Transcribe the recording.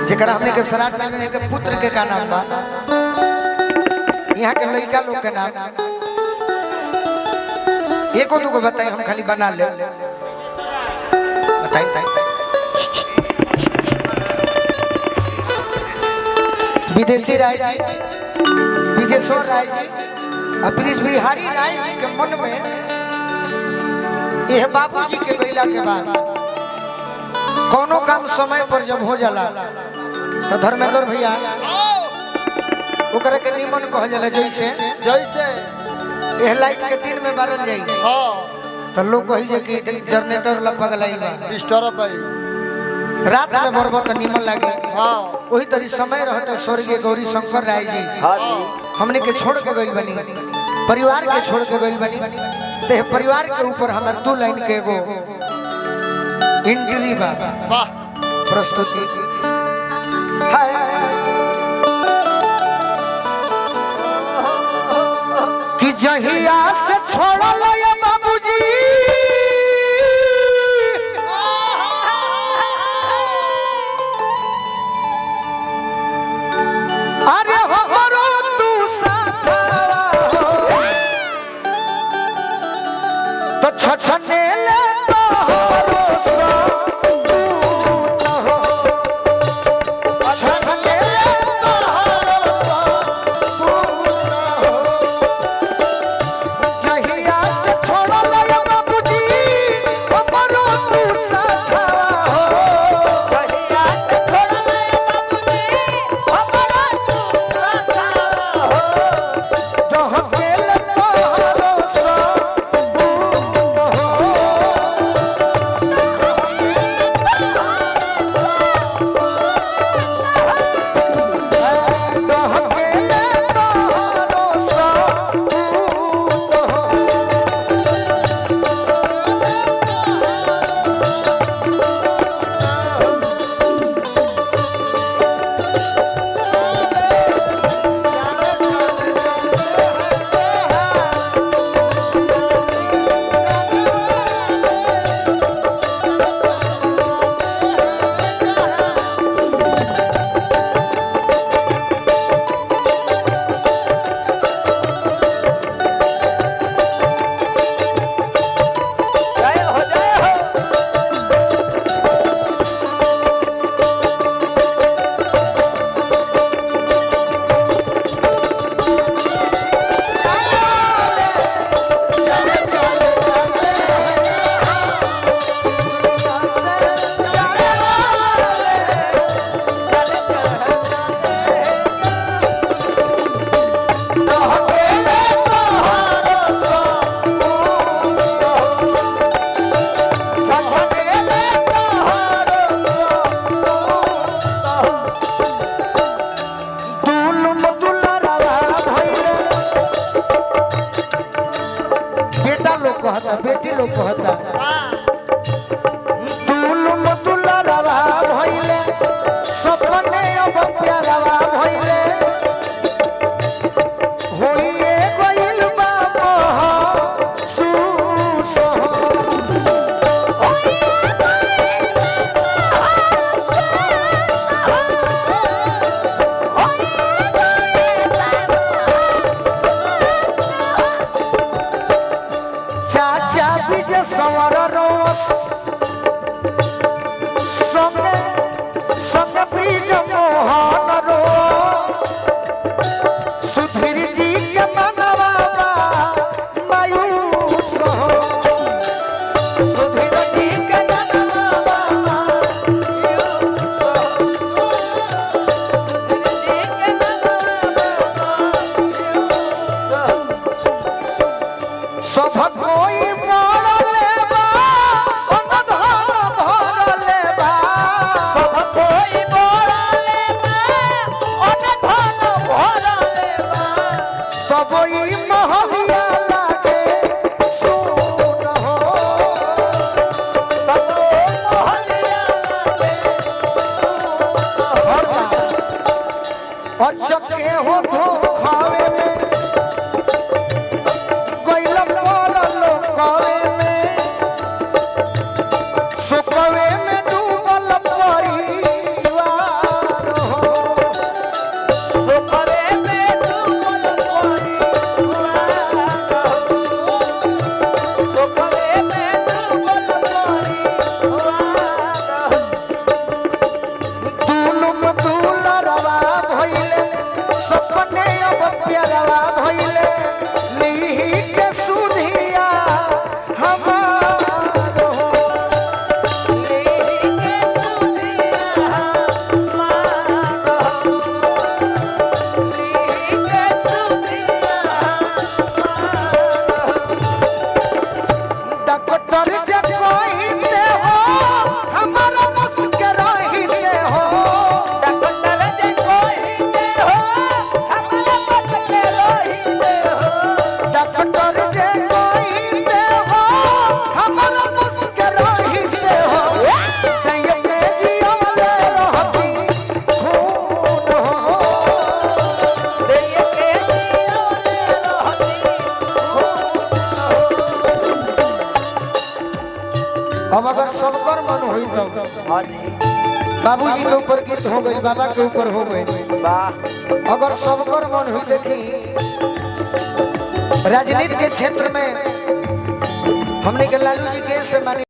जरा हमने के श्राद्ध में के पुत्र के का नाम बा यहाँ के लड़का लोग के नाम एको दो को बताए हम खाली बना ले बताए विदेशी राय जी विजेश्वर राय जी ब्रिज बिहारी राय जी के मन में यह बाबूजी के गैला के बाद कोनो काम समय पर जब हो जाला तो धर्मेंद्र भैया ओकरा के निमन कह जाला जैसे जैसे यह लाइट के दिन में बारल जाई हां तो लोग कही जे कि जनरेटर लगभग लाई बा डिस्टर्ब भाई रात में बरबत तो निमन लागे हां वही तरी समय रहते स्वर्गीय गौरी शंकर राय जी हां हमने के छोड़ के गई बनी परिवार के छोड़ के गई बनी ते परिवार के ऊपर हमार 2 लाइन के एगो इंट्री बा वाह प्रस्तुति हाय कि जहिया से छोड़ल ये बाबूजी अरे हमरो तू साथा तो छछने ले तोहरो सा बेटी लोग कहता दुलुम दुलरवा भइले सपने अब प्यारवा भइले होइए गइल बा महसूस चाचा विजय संवर रोस संगे संगे बीज मोहन रोस सुधीर जी के मनवा मायूस हो सुधीर जी के मनवा सब कोई मरले बा अनधन भरले बा सब कोई मरले बा अनधन भरले बा सब ई महलिया लागे सुन हो सब महलिया लागे अचके हो धोखावे में सुखवे में डूबल परिवार अब अगर सबकर मन हुई तो हाँ जी बाबूजी के ऊपर गीत हो गई, बाबा के ऊपर हो गई। वाह अगर सबकर मन हुई, देखी राजनीति के क्षेत्र में हमने के लालू जी के से मानी